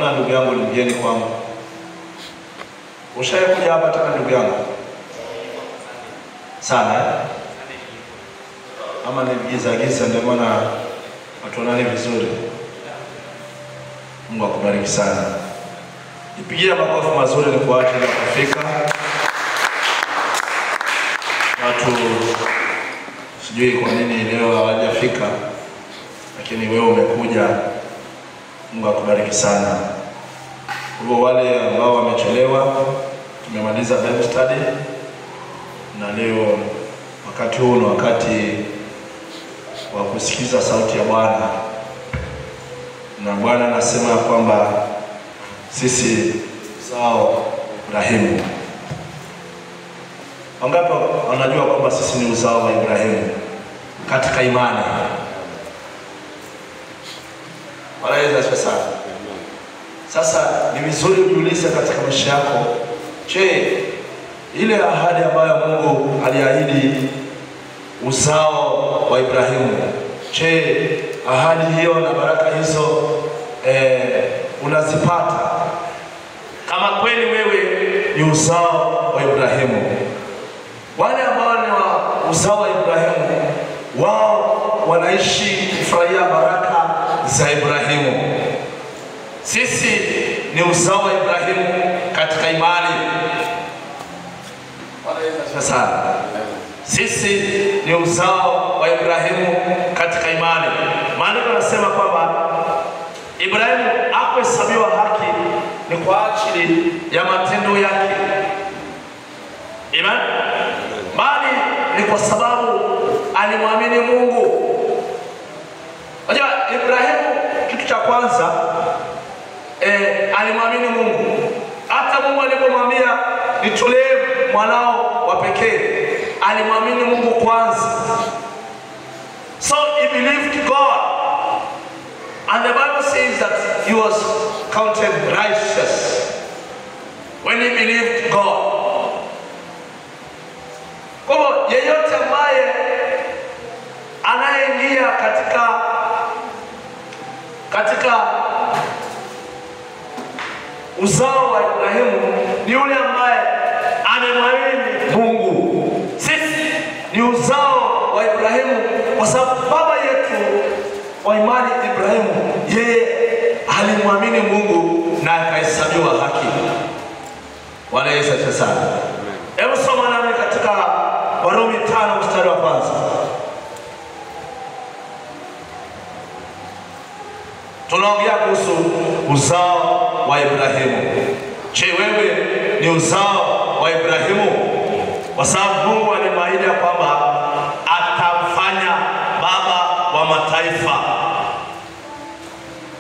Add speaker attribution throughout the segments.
Speaker 1: naona ndugu yangu ni mgeni kwangu. Ushaikuja hapa tena ndugu yangu? Sana ama ni giza ndio maana watuonane vizuri. Mungu akubariki sana. Nipigie makofi mazuri ni kwa watu waliofika. Watu sijui kwa nini leo hawajafika, lakini wewe umekuja. Mungu akubariki sana. Kwa wale ambao wamechelewa, tumemaliza Bible study na leo wakati huu ni wakati wa kusikiza sauti ya Bwana. Na Bwana anasema kwamba sisi uzao Ibrahimu. Wangapi wanajua kwamba sisi ni uzao wa Ibrahimu katika imani? Wanaweza sana. Sasa ni vizuri ujiulize katika maisha yako, je, ile ahadi ambayo Mungu aliahidi uzao wa Ibrahimu, je, ahadi hiyo na baraka hizo unazipata? Kama kweli wewe ni uzao wa Ibrahimu. Wale ambao ni uzao wa Ibrahimu, wao wanaishi kufurahia baraka za Ibrahimu. Sisi ni uzao wa Ibrahimu katika imani. Sasa sisi ni uzao wa Ibrahimu katika imani. Maandiko yanasema kwamba Ibrahimu hakuhesabiwa haki ni kwa ajili ya matendo yake, amen, bali ni kwa sababu alimwamini Mungu. Unajua Ibrahimu, kitu cha kwanza alimwamini Mungu. Hata Mungu alipomwambia nitolee mwanao wa pekee, alimwamini Mungu kwanza. So he believed God, and the Bible says that he was counted righteous when he believed God. Kwa hivyo yeyote ambaye anayeingia katika uzao wa Ibrahimu ni yule ambaye amemwamini Mungu. Sisi ni uzao wa Ibrahimu kwa sababu baba yetu wa imani Ibrahimu, yeye alimwamini Mungu na akahesabiwa haki. Bwana Yesu asifiwe sana. Hebu soma nami katika Warumi 5 mstari wa kwanza. Tunaongea kuhusu uzao wa Ibrahimu. Je, wewe ni uzao wa Ibrahimu? Kwa sababu Mungu alimwahidi kwamba atamfanya baba wa mataifa.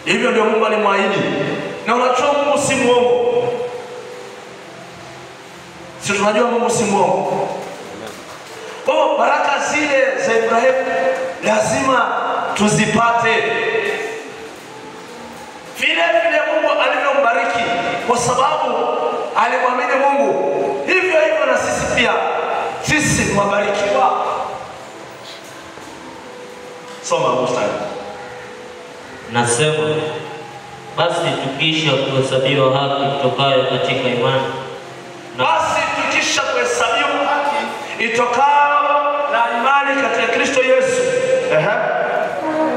Speaker 1: Hivyo ndio Mungu alimwahidi. Na unajua Mungu si mwongo. Si tunajua Mungu si mwongo. Kwa baraka zile za Ibrahimu lazima tuzipate. Vile Mungu alivyombariki kwa sababu alimwamini Mungu, hivyo na sisi pia, sisi ni wabarikiwa. Soma mstari.
Speaker 2: Nasema basi tukisha kuhesabiwa haki itokayo katika imani,
Speaker 1: basi tukisha kuhesabiwa haki itokayo na imani katika Kristo Yesu,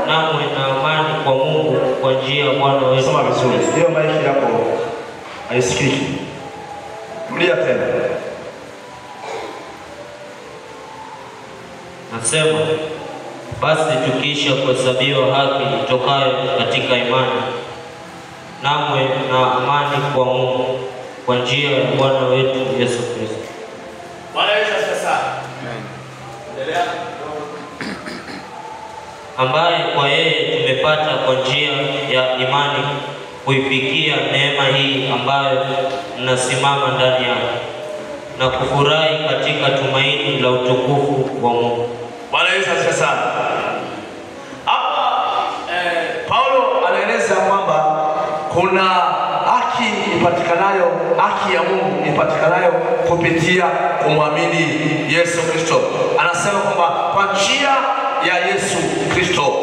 Speaker 2: namwe na amani kwa Mungu kwa njia ya Bwana wetu.
Speaker 1: Soma vizuri. Hiyo maiki yako haisikiki. Rudia tena.
Speaker 2: Nasema basi tukisha kuhesabiwa haki itokayo katika imani, namwe na amani kwa Mungu kwa njia ya Bwana wetu Yesu Kristo.
Speaker 1: Bwana Yesu asifiwe. Endelea.
Speaker 2: Ambaye kwa yeye tumepata kwa njia ya imani kuifikia neema hii ambayo mnasimama ndani yake na kufurahi katika tumaini la utukufu wa Mungu.
Speaker 1: Bwana Yesu asifiwe sana. Hapa Paulo anaeleza kwamba kuna haki ipatikanayo, haki ya Mungu ipatikanayo kupitia kumwamini Yesu Kristo. Anasema kwamba kwa njia ya Yesu Kristo.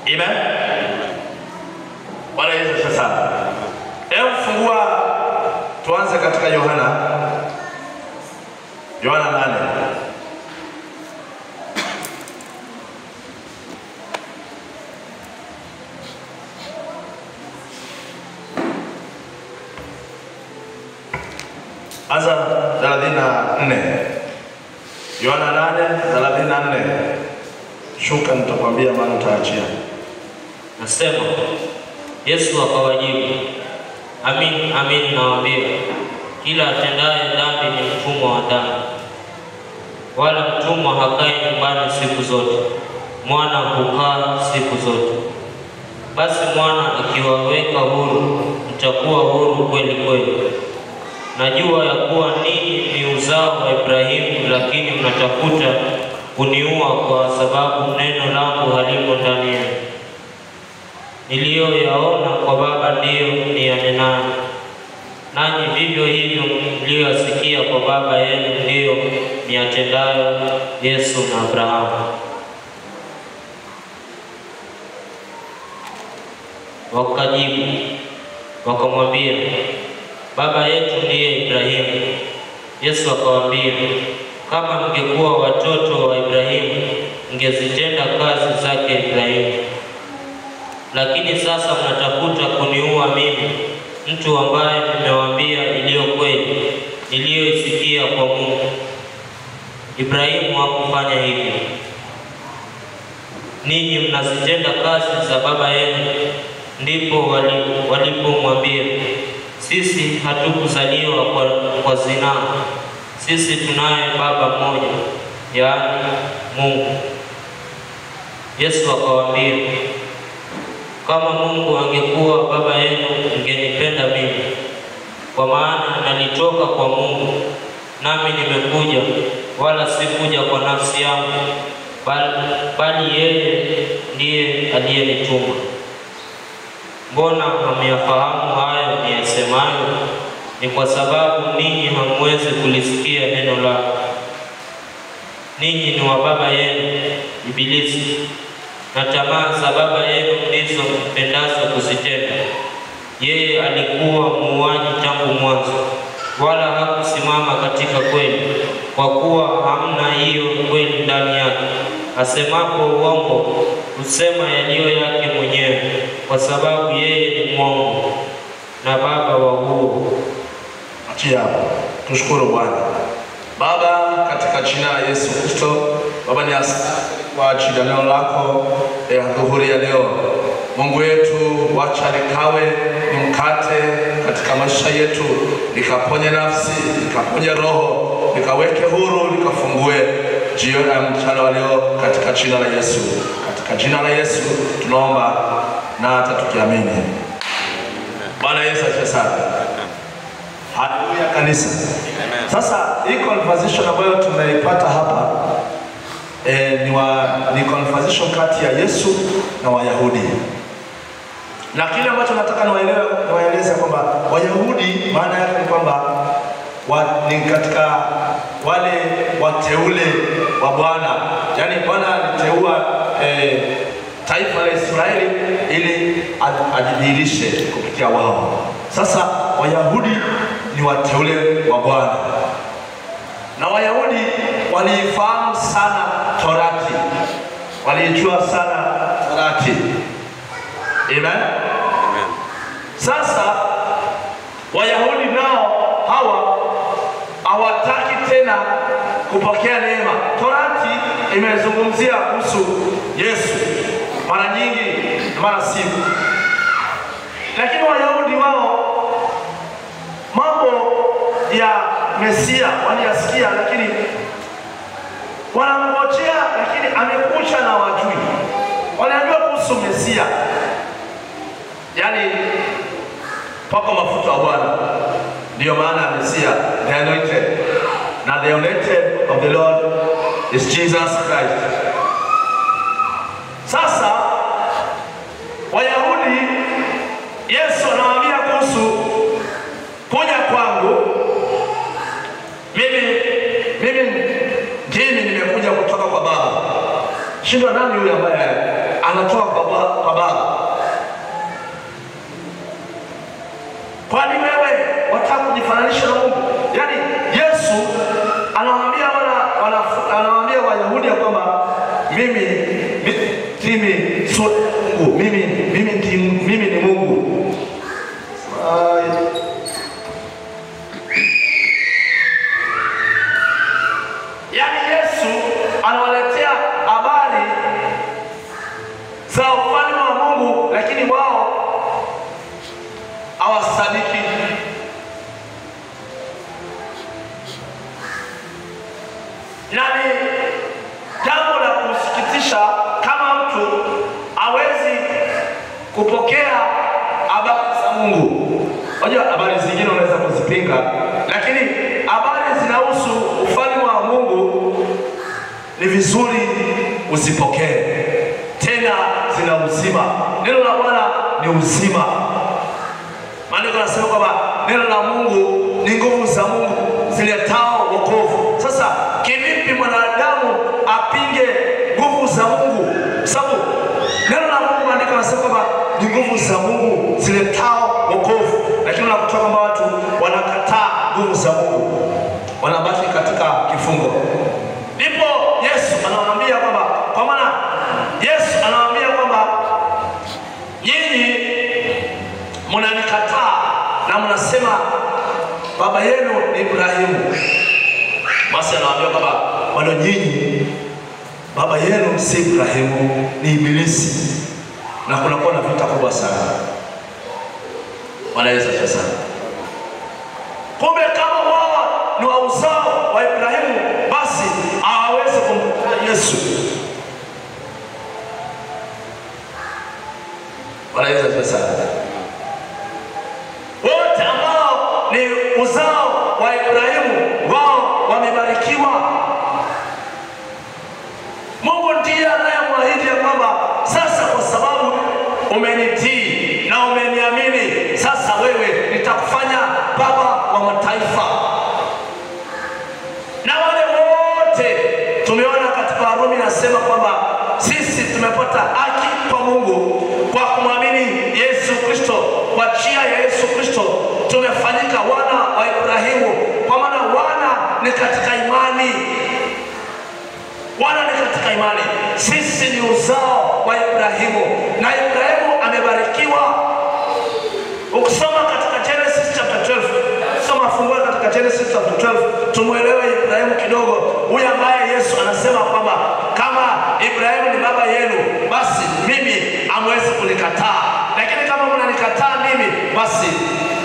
Speaker 1: Amen. Bwana Yesu asifiwe sana. Hebu fungua tuanze katika Yohana 8. Anza 34. Yohana 8:34. Shuka nitakwambia maana utaachia.
Speaker 2: Nasema, Yesu akawajibu, amin amin nawaambia, kila atendaye dhambi ni mtumwa wa dhambi. Wala mtumwa hakai nyumbani siku zote, mwana hukaa siku zote. Basi mwana akiwaweka huru, mtakuwa huru kweli kweli. Najua ya kuwa ninyi ni uzao wa Ibrahimu, lakini mnatafuta kuniua kwa sababu neno langu halimo ndani yenu. Niliyoyaona kwa Baba ndiyo niyanenayo, nanyi vivyo hivyo mliyoyasikia kwa baba yenu ndiyo niyatendayo Yesu na Abrahamu. Wakajibu wakamwambia, baba yetu ndiye Ibrahimu. Yesu akawaambia, kama mngekuwa watoto wa Ibrahimu, mngezitenda kazi zake Ibrahimu. Lakini sasa mnatafuta kuniua mimi, mtu ambaye nimewaambia iliyo kweli, niliyoisikia kwa Mungu. Ibrahimu hakufanya hivyo. Ninyi mnazitenda kazi za baba yenu. Ndipo walipomwambia, sisi hatukuzaliwa kwa zinaa. Sisi tunaye baba mmoja, yaani Mungu. Yesu akawaambia, kama Mungu angekuwa baba yenu, mngenipenda mimi, kwa maana nalitoka kwa Mungu, nami nimekuja, wala sikuja kwa nafsi yangu, bali yeye ndiye aliyenituma. Mbona hamyafahamu hayo niyasemayo? Ni kwa sababu ninyi hamwezi kulisikia neno lake. Ninyi ni wa baba yenu Ibilisi, na tamaa za baba yenu ndizo mpendazo kuzitenda. Yeye alikuwa muuaji tangu mwanzo, wala hakusimama katika kweli, kwa kuwa hamna hiyo kweli ndani yake. Asemapo uongo, husema yaliyo yake mwenyewe, kwa sababu yeye ni mwongo na baba wa huo.
Speaker 1: Achia hapo. Tushukuru Bwana. Baba, katika jina la Yesu Kristo, Baba, ni asante kwa ajili ya neno lako ya dhuhuri ya leo. Mungu wetu, wacha likawe ni mkate katika maisha yetu, likaponye nafsi, likaponye roho, likaweke huru, likafungue jioni ya mchana wa leo, katika jina la Yesu. Katika jina la Yesu tunaomba na hata tukiamini. Bwana Yesu asifiwe sana. Haleluya kanisa. Sasa hii conversation ambayo tumeipata hapa ni conversation kati ya Yesu na Wayahudi. Na kile ambacho nataka niwaeleze kwamba Wayahudi maana yake ni kwamba ni katika wale wateule wa Bwana. Yaani Bwana aliteua taifa la Israeli ili ajidhihirishe kupitia wao. Sasa Wayahudi ni wateule wa Bwana. Na Wayahudi walifahamu sana Torati. Walijua sana Torati. Amen. Sasa Wayahudi nao hawa hawataki tena kupokea neema. Torati imezungumzia kuhusu Yesu mara nyingi, mara siku. Lakini Wayahudi wao mambo ya Mesia wanayasikia, lakini wanamngojea, lakini amekuja na wajui. Wanaambiwa kuhusu Mesia, yaani pako mafuta wa Bwana. Ndio maana Mesia, the anointed. Na the anointed of the Lord is Jesus Christ. Sasa Wayahudi, Yesu anawaambia kuhusu kuja kwangu. Mimi nimekuja kutoka kwa Baba. Shindwa nani yule ambaye anatoka kwa Baba? Kwani wewe wataka kujifananisha na Mungu? Yaani Yesu anawaambia anawaambia Wayahudi kwamba mimi sio Mungu, mimi ni Mungu. Yaani Yesu anawaletea habari za ufalme wa Mungu, lakini wao hawasadiki. Nani jambo la kusikitisha kama mtu hawezi kupokea habari za Mungu. Unajua habari zingine unaweza kuzipinga, lakini habari zinahusu ufalme wa Mungu ni vizuri usipokee. Tena zina uzima. Neno la Bwana ni uzima. Maandiko yanasema kwamba neno la Mungu ni nguvu za Mungu ziletao wokovu. Sasa kivipi mwanadamu apinge nguvu za Mungu? Sababu neno la Mungu, maandiko yanasema kwamba ni nguvu za Mungu ziletao wokovu, lakini unakuta kwamba watu wanakataa nguvu za Mungu, wanabaki katika kifungo. Ndipo Yesu anawaambia kwamba, kwa maana Yesu anawaambia kwamba nyinyi mnanikataa na mnasema baba yenu ni Ibrahimu. Basi anawaambia kwamba bado nyinyi baba yenu si Ibrahimu, ni Ibilisi, na kunakuwa na vita kubwa sana. Wanaweza sasa. Kumbe kama wao ni wa uzao wa Ibrahimu, basi hawawezi kumkataa Yesu. Wanaweza sasa. Wote ambao ni uzao wa Ibrahimu, wao wamebarikiwa. Mungu ndiye anayemwahidi ya kwamba sasa kwa sababu umenitii na umeniamini, sasa wewe nitakufanya baba wa mataifa. Na wale wote tumeona katika Warumi nasema kwamba sisi tumepata haki kwa Mungu kwa kumwamini Yesu Kristo. Kwa njia ya Yesu Kristo tumefanyika wana wa Ibrahimu, kwa maana wana ni katika imani. Wana ni katika imani. Sisi ni uzao wa Ibrahimu, na Ibrahimu amebarikiwa. Ukisoma katika Genesis chapter 12, soma fungue katika Genesis chapter 12, tumuelewe Ibrahimu kidogo. Huyu ambaye Yesu anasema kwamba kama Ibrahimu ni baba yenu, basi mimi hamwezi kunikataa. Lakini kama mnanikataa mimi, basi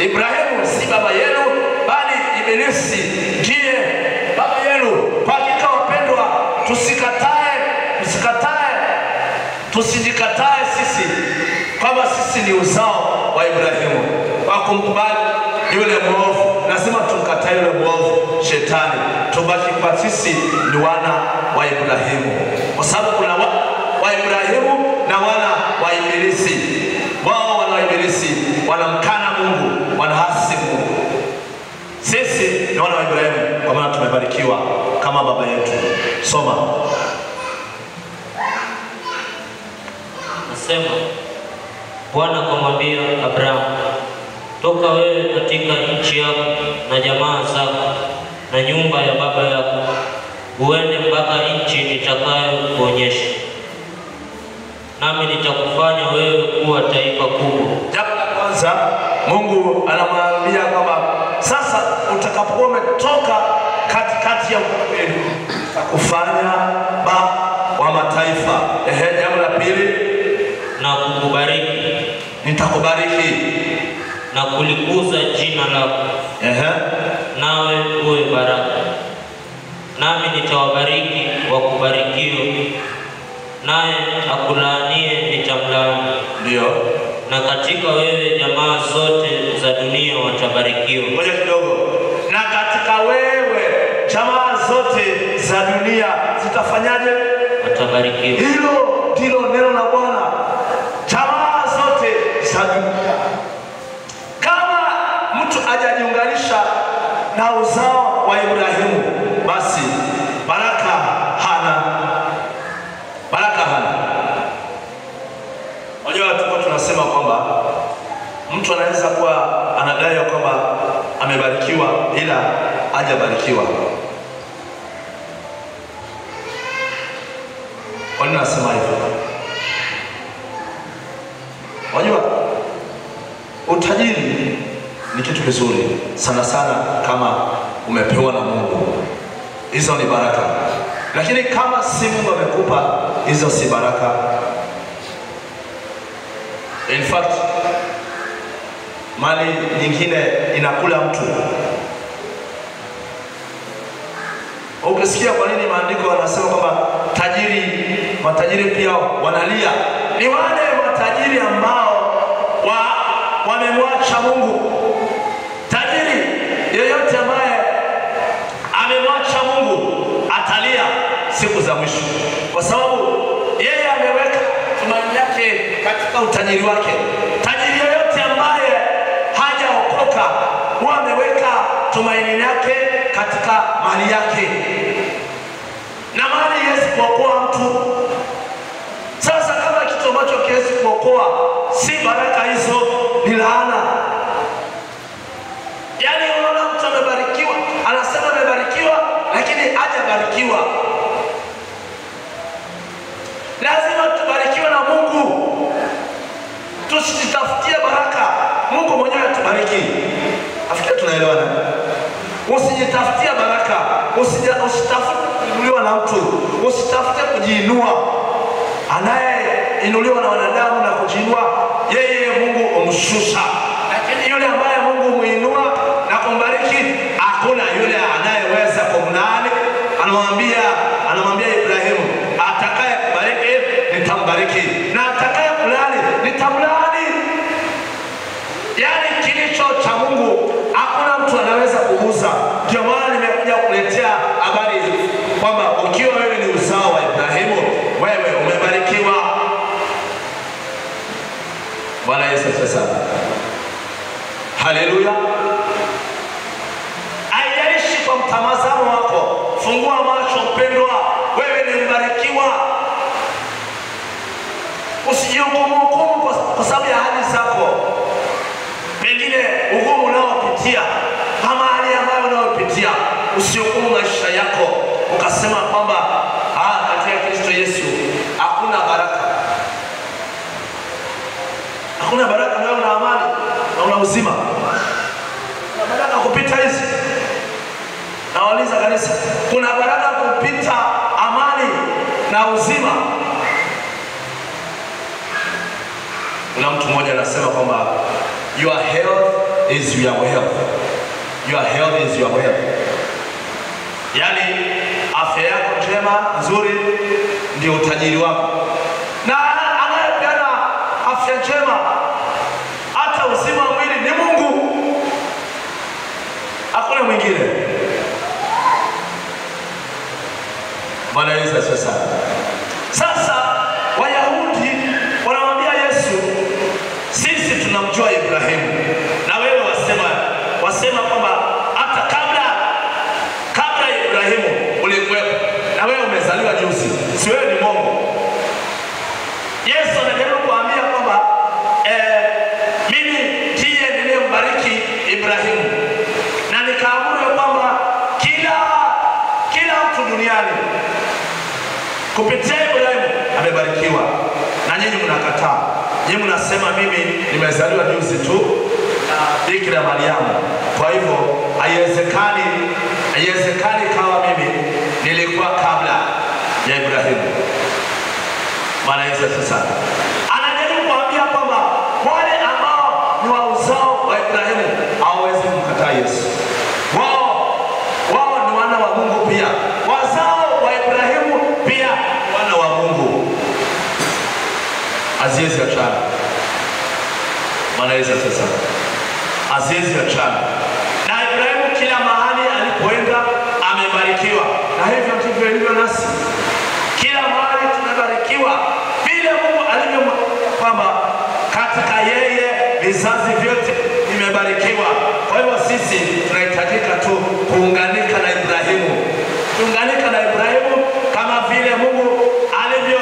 Speaker 1: Ibrahimu si baba yenu, bali Ibilisi ndiye baba yenu. Kwa hakika wapendwa, tusijikatae sisi kwamba sisi ni uzao wa Ibrahimu. Kwa kumkubali yule mwovu, lazima tumkatae yule mwovu shetani, tubaki kwa sisi ni wana wa Ibrahimu, kwa sababu kuna wa Ibrahimu na wana wa Ibilisi. Wao wana wa Ibilisi wanamkana Mungu, wanahasi Mungu. Sisi ni wana wa Ibrahimu kwa maana tumebarikiwa kama baba yetu. Soma.
Speaker 2: Nasema Bwana akamwambia Abrahamu, toka wewe katika nchi yako na jamaa zako na nyumba ya baba yako, uende mpaka nchi nitakayo kuonyesha, nami nitakufanya wewe kuwa taifa kubwa.
Speaker 1: Jambo la kwanza Mungu anamwambia kwamba sasa utakapokuwa umetoka katikati ya wenu, nitakufanya baba wa mataifa. Jambo la pili,
Speaker 2: na kukubariki,
Speaker 1: nitakubariki
Speaker 2: na kulikuza jina lako, nawe uwe baraka. Nami nitawabariki wakubarikiwa, naye akulaanie nitamlaani.
Speaker 1: Ndio.
Speaker 2: Na katika wewe jamaa zote za dunia watabarikiwa.
Speaker 1: Ngoja kidogo. Na katika wewe jamaa zote za dunia zitafanyaje?
Speaker 2: Watabarikiwa.
Speaker 1: Hilo ndilo neno la Bwana. Jamaa zote za dunia. Kama mtu hajajiunganisha na uzao wa Ibrahimu, basi baraka hana. Baraka hana. Unajua tulikuwa tunasema kwamba Mtu anaweza kuwa anadai kwamba amebarikiwa ila hajabarikiwa. Kwa nini nasema hivyo? Wajua, utajiri ni kitu kizuri sana sana kama umepewa na Mungu. Hizo ni baraka. Lakini kama si Mungu amekupa, hizo si baraka. In fact, mali nyingine inakula mtu. Ukisikia kwa nini maandiko yanasema kwamba matajiri pia wanalia, ni wale matajiri ambao wamemwacha Mungu. Tajiri yeyote ambaye amemwacha Mungu atalia siku za mwisho, kwa sababu yeye ameweka tumaini yake katika utajiri wake. Tajiri yeyote ambaye hajaokoka huwa ameweka tumaini yake katika mali yake, na mali haiwezi kuokoa mtu. Sasa kama kitu ambacho kiwezi kuokoa si baraka, hizo ni laana. Yaani unaona mtu amebarikiwa, anasema amebarikiwa lakini hajabarikiwa. Lazima tubarikiwe na Mungu. Tusijitafutie baraka, Mungu mwenyewe atubariki. Nafikiri tunaelewana. Usijitafutie baraka, usitafute kuinuliwa na mtu, usitafute kujiinua. Anayeinuliwa na wanadamu na kujiinua, yeye Mungu umshusha. Lakini yule ambaye Mungu muinua na kumbariki, hakuna yule anayeweza kumlaani. Anamwambia Ibrahimu, atakaye kubariki nitambariki, na atakaye kulaani nitamlaani. Yaani kilicho cha Mungu hakuna mtu anaweza kugusa. Ndio maana nimekuja kukuletea habari kwamba ukiwa wewe ni uzao wa Ibrahimu, wewe umebarikiwa. Bwana Yesu asifiwe. Haleluya. Haijalishi kwa mtazamo wako, fungua macho mpendwa, wewe ni mbarikiwa. Usijihukumu kwa sababu ya hali zako. Pengine ugumu unaopitia ama hali ambayo unaopitia, usihukumu maisha yako ukasema kwamba katika Kristo Yesu hakuna baraka. Hakuna baraka, wewe una amani na una uzima. Kuna baraka kupita hizi. Nauliza kanisa, kuna baraka kupita amani na uzima? Kuna mtu mmoja anasema kwamba your health is your wealth. Your health is your wealth. Yaani afya yako njema nzuri ndio utajiri wako. Na anayepeana afya njema hata uzima wa mwili ni Mungu. Hakuna mwingine. Bwana Yesu asifiwe. Sasa Wayahudi wanamwambia Yesu, sisi tunamjua Ibrahimu, na wewe wasema kwamba hata kabla Ibrahimu ulikuwepo, na wewe umezaliwa juzi, si wewe ni Mungu. Yesu anajaribu kuambia kwamba mimi ndiye niliyembariki Ibrahimu, na nikaamuru kwamba kila mtu duniani kupitia Ibrahimu amebarikiwa. Na nyinyi mnakataa. Nyinyi mnasema mimi nimezaliwa juzi tu na Bikira Mariamu, kwa hivyo haiwezekani kama mimi nilikuwa kabla ya Ibrahimu. Bwana Yesu asifiwe. Anajaribu kuambia kwamba wale ambao ni wa uzao wa Ibrahimu hawawezi kumkataa Yesu. Wao ni wana wa Mungu pia. Wazao wa Ibrahimu pia wana wa Mungu. Azizi achana. Bwana Yesu asifiwe. Azizi achana. Na Ibrahimu kila mahali alipoenda amebarikiwa. Na hivyo ndivyo ilivyo nasi. Kila mahali tunabarikiwa vile Mungu alivyo, kwamba katika yeye vizazi vyote vimebarikiwa. Kwa hivyo sisi tunahitajika tu kuunganika na Ibrahimu. Tuunganika na Ibrahimu kama vile Mungu alivyo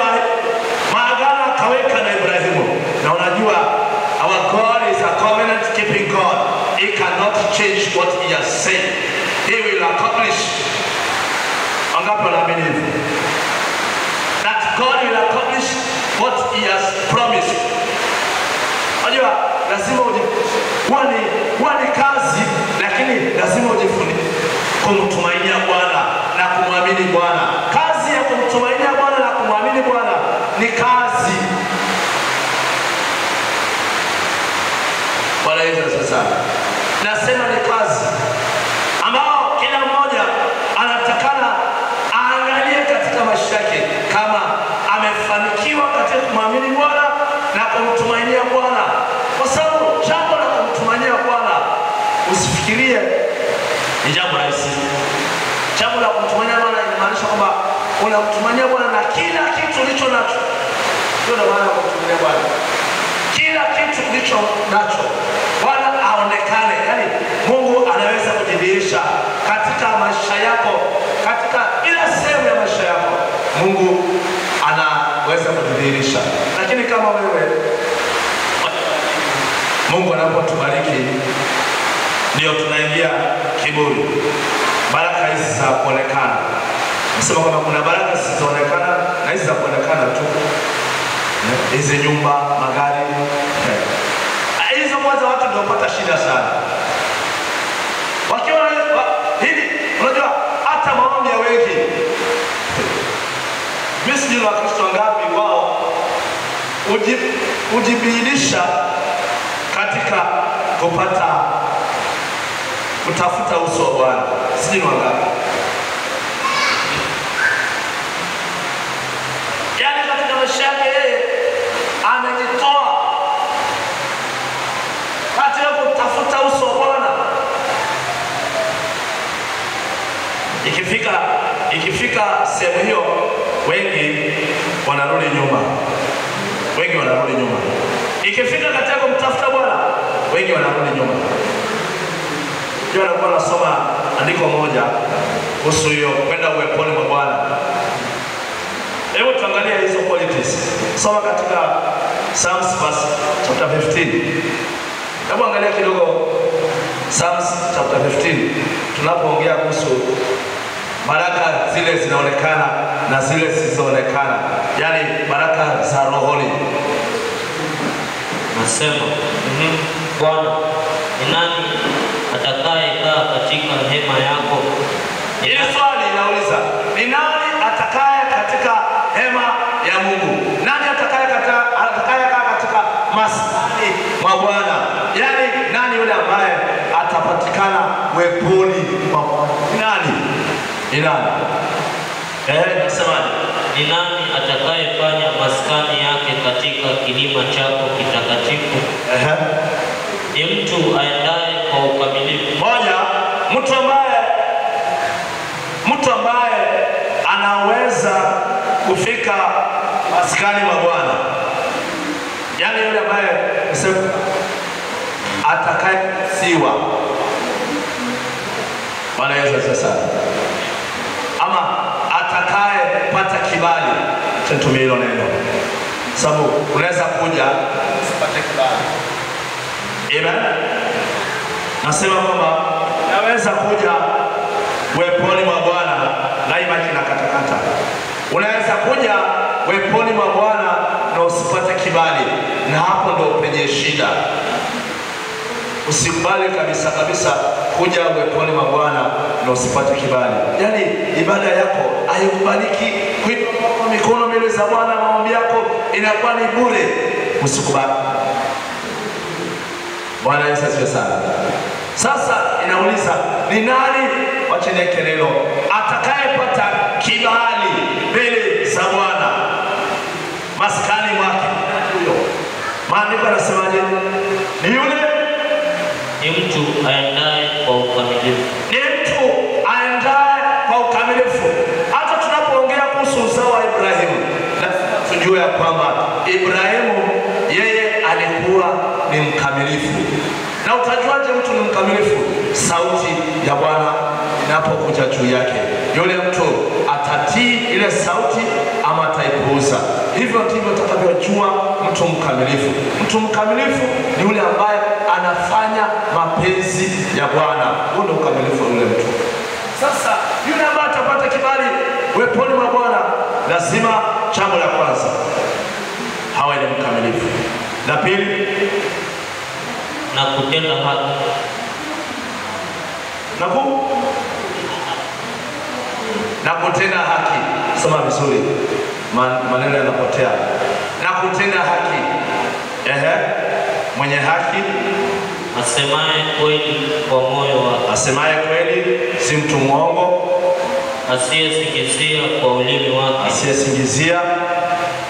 Speaker 1: maagano akaweka na Ibrahimu. Na unajua Our God is a covenant keeping God. He cannot change what he has said. He will accomplish. That God will accomplish what he has promised. Unajua lazima wani kazi, lakini lazima ujifunze kumtumainia Bwana na kumwamini Bwana. Kazi ya kumtumainia Bwana na kumwamini Bwana ni kazi. Bwana Yesu sasa. Nasema ni kazi ambao kila mmoja anatakana aangalie katika maisha yake kama amefanikiwa katika kumwamini Bwana na kumtumainia Bwana. Kwa sababu jambo la kumtumainia Bwana usifikirie ni jambo rahisi. Jambo la kumtumainia Bwana inamaanisha kwamba unamtumainia Bwana na kila kitu ulicho nacho. Ndio maana ya kumtumainia Bwana. Kila kitu ulicho nacho Bwana aonekane. Yaani Mungu anaweza kujidhihirisha katika maisha yako, katika kila sehemu ya maisha yako. Mungu anaweza kujidhihirisha. Lakini kama wewe Mungu anapotubariki ndio tunaingia kiburi. Baraka hizi za kuonekana. Nasema kwamba kuna baraka zisizoonekana na hizi za kuonekana tu. Hizi nyumba, magari. Hizo kwanza watu ndio wapata shida sana. Wakiwa hivi, unajua hata maombi ya wengi. Mimi sijui Wakristo wangapi wao ujibidiisha katika kutafuta uso wa Bwana. Sijui wangapi. Yaani katika maisha yake yeye amejitoa katika kutafuta uso wa Bwana. Ikifika sehemu hiyo wengi wanarudi nyuma. Ikifika katika kumtafuta Bwana wengi wanarudi nyuma. Ndio anakuwa nasoma andiko moja kuhusu hiyo kwenda uweponi mwa Bwana. Hebu tuangalie hizo qualities. Soma katika Psalms chapter 15. Hebu angalia kidogo Psalms chapter 15. Tunapoongea kuhusu baraka zile zinaonekana na zile zisizoonekana. Yaani baraka za rohoni.
Speaker 2: Nasema, Bwana, ni nani atakayekaa katika hema yako?
Speaker 1: Hili swali linauliza, ni nani atakaye katika hema ya Mungu? Nani atakayekaa katika maskani mwa Bwana? Yaani nani yule ambaye atapatikana weponi mwa Bwana? Ni nani? Nasemaje?
Speaker 2: Ni nani atakayefanya maskani yake katika kilima chako kitakatifu? Ni mtu aendaye kwa ukamilifu.
Speaker 1: Moja, mtu ambaye anaweza kufika maskani mwa Bwana. Yaani yule ambaye atakayesiwa. Bwana Yesu sasa. Ama atakaye pata kibali. Tutumie hilo neno. Sababu unaweza kuja usipate kibali. Amen. Nasema kwamba naweza kuja weponi mwa Bwana na imani na katakata. Unaweza kuja weponi mwa Bwana na usipate kibali, na hapo ndo penye shida. Usikubali kabisa kuja weponi mwa Bwana na usipate kibali. Yaani ibada yako haikubaliki, kuinua mikono mbele za Bwana, maombi yako inakuwa ni bure. Usikubali. Bwana Yesu asifiwe sana. Sasa inauliza ni nani, wacha niweke neno, atakayepata kibali mbele za Bwana maskani mwake? Huyo maandiko yanasemaje? Ni yule,
Speaker 2: ni mtu aendaye kwa ukamilifu.
Speaker 1: Ni mtu aendaye kwa ukamilifu. Hata tunapoongea kuhusu uzao wa Ibrahimu, lazima tujue ya kwamba Ibrahimu yeye alikuwa ni mkamilifu. Na utajuaje mtu ni mkamilifu? Sauti ya Bwana inapokuja juu yake. Yule mtu atatii ile sauti ama ataipuuza. Hivyo ndivyo utakavyojua mtu mkamilifu. Mtu mkamilifu ni yule ambaye anafanya mapenzi ya Bwana. Huo ndio ukamilifu wa yule mtu. Sasa yule ambaye atapata kibali weponi mwa Bwana, lazima jambo la kwanza hawe ni mkamilifu. La pili,
Speaker 2: na kutenda haki.
Speaker 1: Na kutenda haki. Soma vizuri, maneno yanapotea. Na kutenda haki. Mwenye haki
Speaker 2: asemaye kweli kwa moyo wake.
Speaker 1: Asemaye kweli, si mtu mwongo.
Speaker 2: Asiyesingizia kwa ulimi wake.
Speaker 1: Asiyesingizia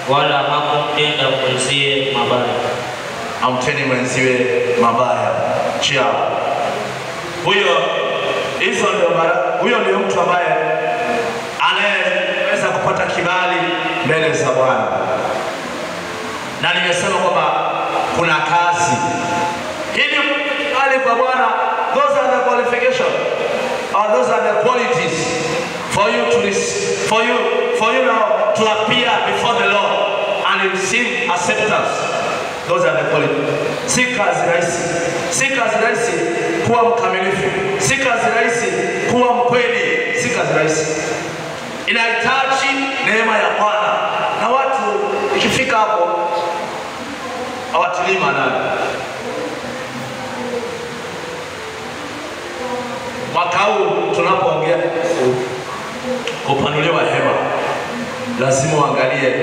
Speaker 2: wala hakumtenda mwenzie mabaya.
Speaker 1: Amteni mwenziwe mabaya. Huyo ndio mtu ambaye anayeweza kupata kibali mbele za Bwana. Na nimesema kwamba kuna kazi ili kibali kwa Bwana. Those are the qualifications, or those are the qualities for you now to appear before the Lord and receive acceptance. Those are the qualities. Si kazi rahisi kuwa mkamilifu. Si kazi rahisi kuwa mkweli. Si kazi rahisi. Inahitaji neema ya Bwana. Na watu ikifika hapo hawatilii maanani. Mwaka huu tunapoongea kupanuliwa hema, lazima uangalie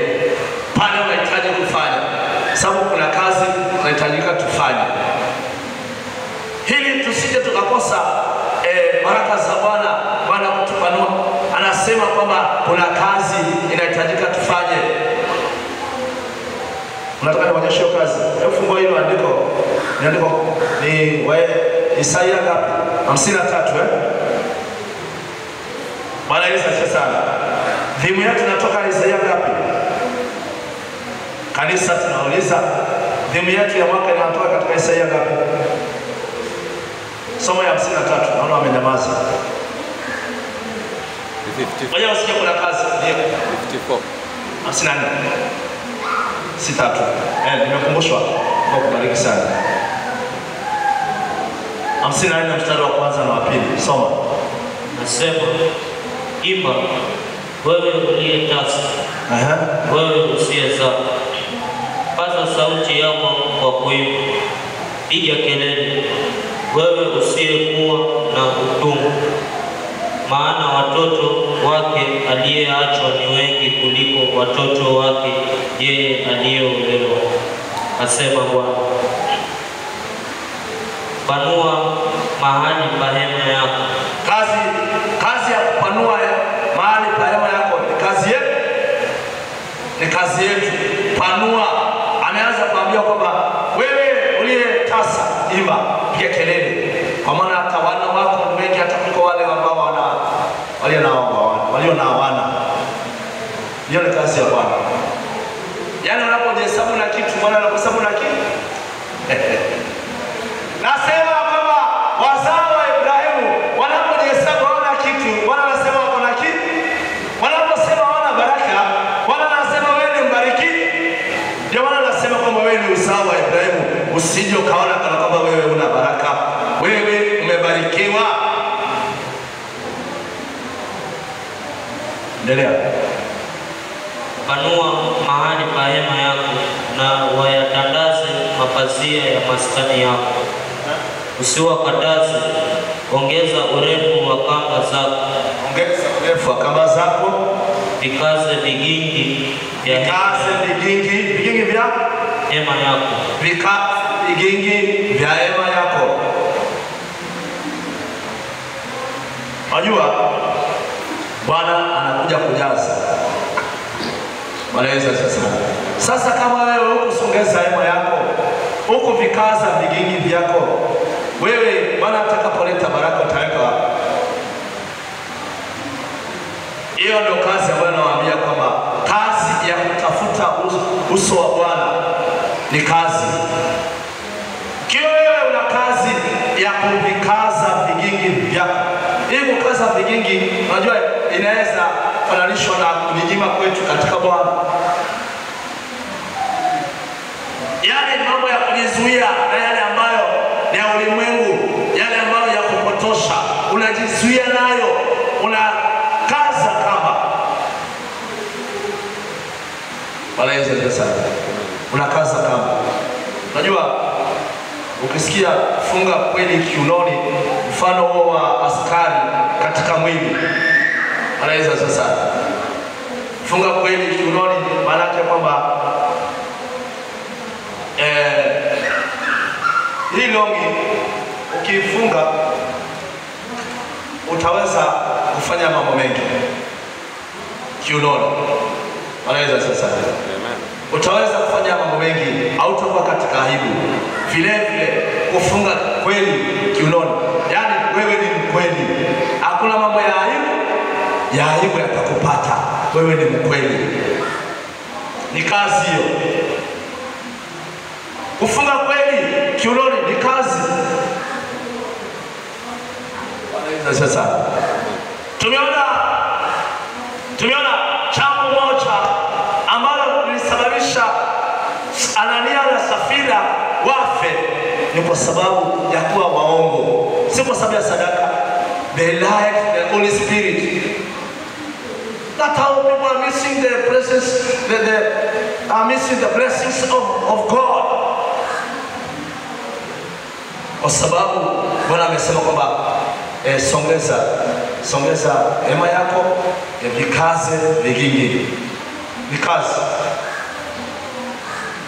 Speaker 1: pale unahitaji kufanya, sababu kuna kazi unahitajika tufanye, ili tusije tukakosa baraka za Bwana. Bwana kutupanua, anasema kwamba kuna kazi inahitajika tufanye. Unataka nionyeshe hiyo kazi? Hebu fungua hilo andiko. Ni Isaya ngapi? 53 Bwana Yesu asifiwe sana. Dhimu yetu inatoka Isaya ngapi? Kanisa tunauliza, dhimu yetu ya mwaka inatoka katika Isaya ngapi? Somo ya 53. Naona wamenyamaza.
Speaker 3: 54.
Speaker 1: Ngoja usikie kuna kazi.
Speaker 3: 54.
Speaker 1: 54. 63. Nimekumbushwa. Kwa kubariki sana. 54 mstari wa kwanza na wa pili. Soma.
Speaker 2: Nasema, imba wewe uliye tasa. Wewe usiyezaa. Paza sauti yako kwa kuimba. Piga kelele, wewe usiyekuwa na utungu. Maana watoto wake aliyeachwa ni wengi kuliko watoto wake yeye aliyeolewa, asema Bwana. Panua mahali pa hema yako.
Speaker 1: Kazi ya kupanua mahali pa hema yako ni kazi yetu. Panua. Ameanza kuambia kwamba wewe uliye tasa, imba, piga kelele, kwa maana hata wana wako ni wengi hata kuliko wale ambao walio na wana. Hiyo ni kazi ya Bwana. Yaani unapohesabu na kitu, Bwana anakuhesabu na kitu. Nasema kwamba wazao wa Ibrahimu wanapohesabu hawana kitu, Bwana anasema wako na kitu. Wanaposema hawana baraka, Bwana anasema wewe ni mbariki. Ndio Bwana anasema kwamba wewe ni uzao wa Ibrahimu, usije ukaona kana kwamba wewe una baraka. Wewe umebarikiwa. Endelea.
Speaker 2: Panua mahali pa hema yako na wayatandaze mapazia ya maskani yako. Usiwakataze. Ongeza urefu wa kamba zako.
Speaker 1: Ongeza urefu wa kamba zako.
Speaker 2: Vikaze vigingi vya
Speaker 1: vigingi vya
Speaker 2: hema yako.
Speaker 1: Vikaze vigingi vya hema yako. Unajua Bwana anakuja kujaza. Bwana Yesu asifiwe. Sasa kama wewe hukusongeza hema yako, huko vikaza vigingi vyako, wewe Bwana atakapoleta baraka utaweka wapi? Hiyo ndio kazi ambayo nawaambia kwamba kazi ya kutafuta uso wa Bwana ni kazi. Kiwa wewe una kazi ya kuvikaza vigingi vyako. Hii kukaza vigingi, unajua inaweza fananishwa na kujinyima kwetu katika Bwana. Bwana Yesu asifiwe sana. Unakaza kamba. Unajua ukisikia funga kweli kiunoni, mfano huo wa askari katika mwili. Bwana Yesu asifiwe sana. Funga kweli kiunoni maana yake kwamba hii longi ukifunga utaweza kufanya mambo mengi kiunoni. Bwana Yesu asifiwe sana. Utaweza kufanya mambo mengi, hautakuwa katika aibu. Vile vile kufunga kweli kiunoni, yani wewe ni mkweli, hakuna mambo ya aibu yatakupata. Wewe ni mkweli, ni kazi hiyo. Kufunga kweli kiunoni ni kazi. Sasa tumeona jambo moja ambalo lilisababisha Anania na Safira wafe, ni kwa sababu ya kuwa waongo, si kwa sababu ya sadaka. They lied the Holy Spirit. That's how people are missing the presence, are missing the blessings of God. Kwa sababu Bwana amesema kwamba songeza hema yako, vikaze vigingi. Vikaze.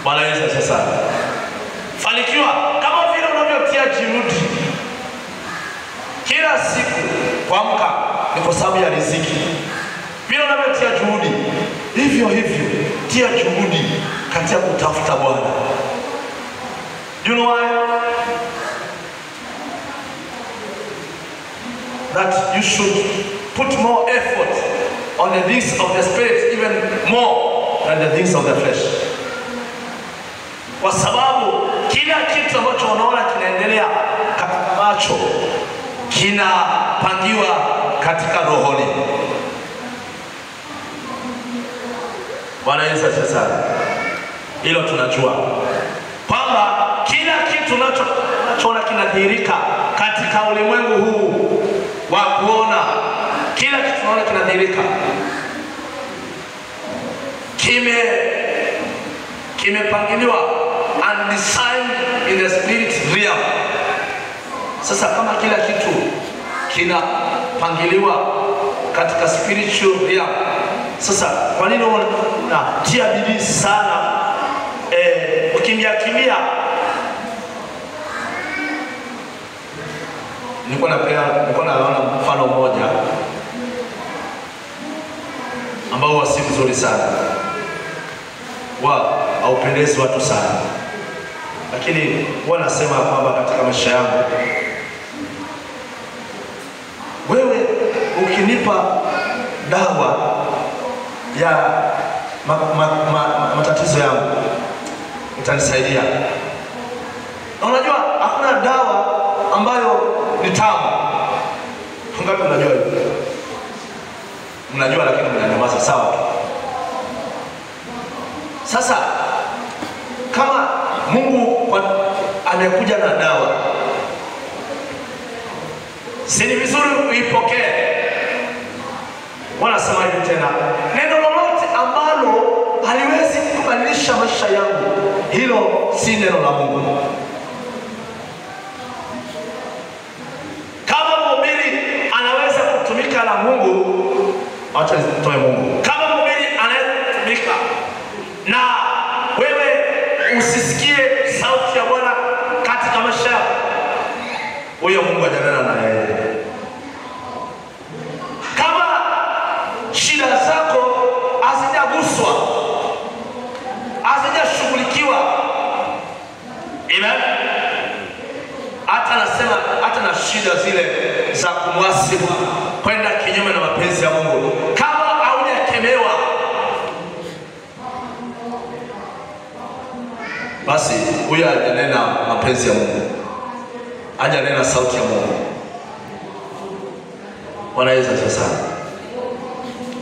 Speaker 1: Bwana Yesu asifiwe sana. Fanikiwa kama vile unavyotia juhudi kila siku kuamka, ni kwa sababu ya riziki. Vile unavyotia juhudi, hivyo tia juhudi katika kutafuta Bwana. You know why? That you should put more effort on the things of the Spirit, even more than the things of the flesh. Kwa sababu kila kitu ambacho unaona kinaendelea katika macho kinapangiwa katika rohoni. Bwana Yesu asifiwe sana. Hilo tunajua kwamba kila kitu unachoona kinadhihirika katika ulimwengu huu wa kuona. Kila kitu unaona kinadhihirika kimepangiliwa and designed in the spirit realm. Sasa kama kila kitu kinapangiliwa katika spiritual realm, sasa kwa nini unatia bidii sana ukimbia? Nilikuwa naona mfano mmoja ambao si mzuri sana, haupendezi watu sana, lakini huwa nasema kwamba katika maisha yangu, wewe ukinipa dawa ya matatizo yangu utanisaidia. Na unajua hakuna dawa ambayo ni tamu. Ngapi mnajua hivyo? Mnajua lakini mnanyamaza, sawa tu. Sasa kama Mungu amekuja na dawa, si ni vizuri uipokee? Wanasema hivi tena, neno lolote ambalo haliwezi kubadilisha maisha yangu, hilo si neno la Mungu. Kama mhubiri anaweza kutumika na Mungu, acha nitoe Mungu. Kama mhubiri anaweza kutumika na wewe usisikie sauti ya Bwana katika maisha yako, huyo Mungu hajanena na yeye. Kama shida zako hazijaguswa, hazijashughulikiwa, amen, hata na shida zile za kumwasi kwenda kinyume na mapenzi ya Mungu, kama haujakemewa, basi huyo hajanena mapenzi ya Mungu, hajanena sauti ya Mungu. Bwana Yesu asifiwe sana.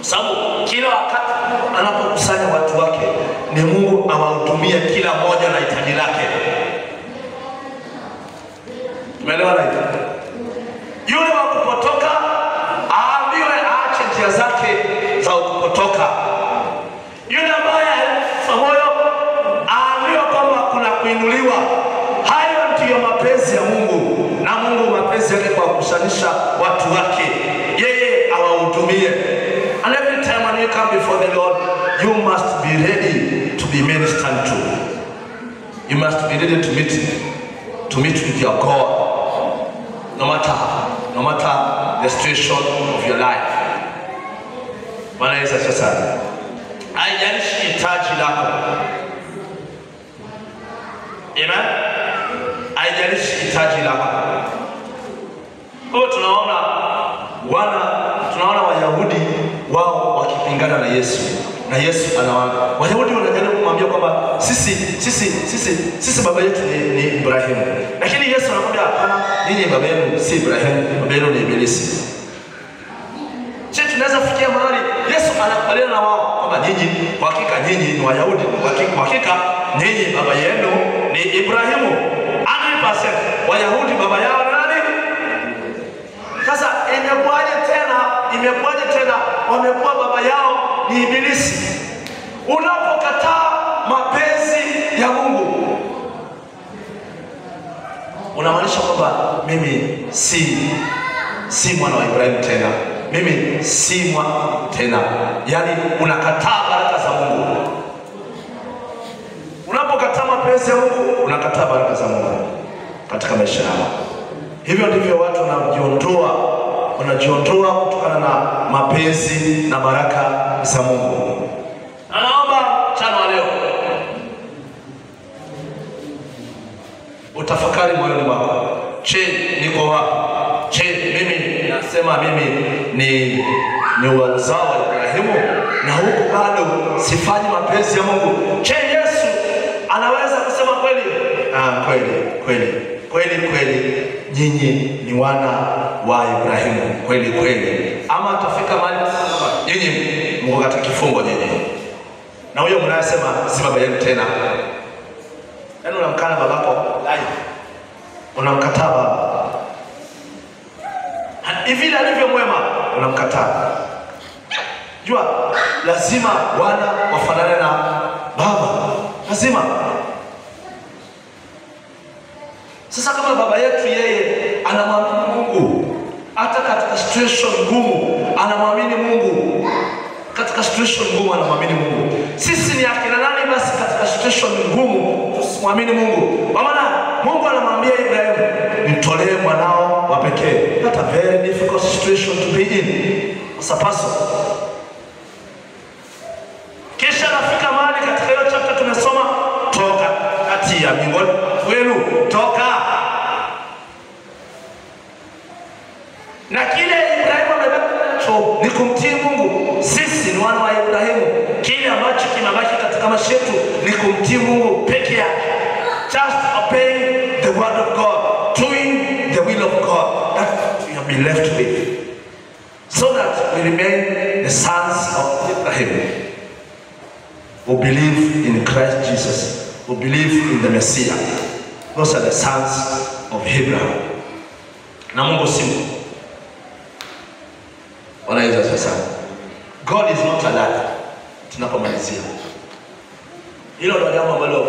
Speaker 1: Sababu kila wakati anapokusanya watu wake, ni Mungu awahudumie kila mmoja na hitaji lake. Umeelewa na hitaji? Yule wa kupotoka aambiwe aache njia zake za kupotoka. Yule ambaye kuinuliwa. Hayo ndiyo mapenzi ya Mungu, na Mungu mapenzi yake kwa kukusanyisha watu wake, yeye awahudumie. And every time when you come before the Lord, you must be ready to be ministered to. You must be ready to meet with your God, no matter the situation of your life. Bwana Yesu asifiwe. Haijalishi hitaji lako. Amen. Haijalishi hitaji lako. Kwa tunaona Wayahudi wao wakipingana na Yesu. Na Yesu Wayahudi wanajaribu kumwambia kwamba sisi baba yetu ni Ibrahimu. Lakini Yesu anakuambia hapana, ninyi baba yenu si Ibrahimu, baba yenu ni Ibilisi. Sisi tunaweza fikia mahali Yesu anakubaliana na wao kwamba nyinyi kwa hakika nyinyi ni Wayahudi, kwa hakika nyinyi baba yenu ni Ibrahimu. 100% Wayahudi baba yao ni nani? Sasa imekuwaje tena wamekuwa baba yao ni Ibilisi? Unapokataa mapenzi ya Mungu, unamaanisha kwamba mimi si mwana wa Ibrahimu tena, mimi si mwana tena. Yaani unakataa baraka za Mungu. Unapokataa mapenzi ya Mungu, unakataa baraka za Mungu katika maisha yao. Hivyo ndivyo watu wanajiondoa kutokana na mapenzi na baraka za Mungu. Naomba mchana wa leo utafakari moyoni mwako. Niko wapi? Mimi nasema mimi ni wazao wa Ibrahimu, na huku bado sifanyi mapenzi ya Mungu. Yesu anaweza kusema kweli? Kweli nyinyi ni wana wa Ibrahimu kweli. Ama atafika mahali kwamba nyinyi mko katika kifungo nyinyi, na huyo mnayesema si baba yenu tena. Yaani unamkana babako, unamkataa baba. Hivi alivyo mwema unamkataa. Jua lazima wana wafanane na baba, lazima. Sasa kama baba yetu yeye anamwamini Mungu, hata katika situation ngumu anamwamini Mungu, katika situation ngumu anamwamini Mungu, sisi ni akina nani basi katika situation ngumu tusimwamini Mungu? Kwa maana Mungu anamwambia Ibrahimu, nitolee mwanao wa pekee. That's a very difficult situation to be in as a person. Kisha nafika mahali katika hiyo chapter tumesoma, toka kati ya miongoni wenu, toka. Na kile Ibrahimu amebaki nacho ni kumtii Mungu. Sisi ni wana wa Ibrahimu. Kile ambacho kinabaki katika maisha yetu ni kumtii Mungu peke yake. Just obeying the word of God, doing the will of God. That's what we have been left with, so that we remain the sons of Abraham, who believe in Christ Jesus, who believe in the Messiah. Those are the sons of Abraham. Na Mungu simu. Wanaweza sasa. God is not alive. Tunapomalizia. Hilo ndio jambo ambalo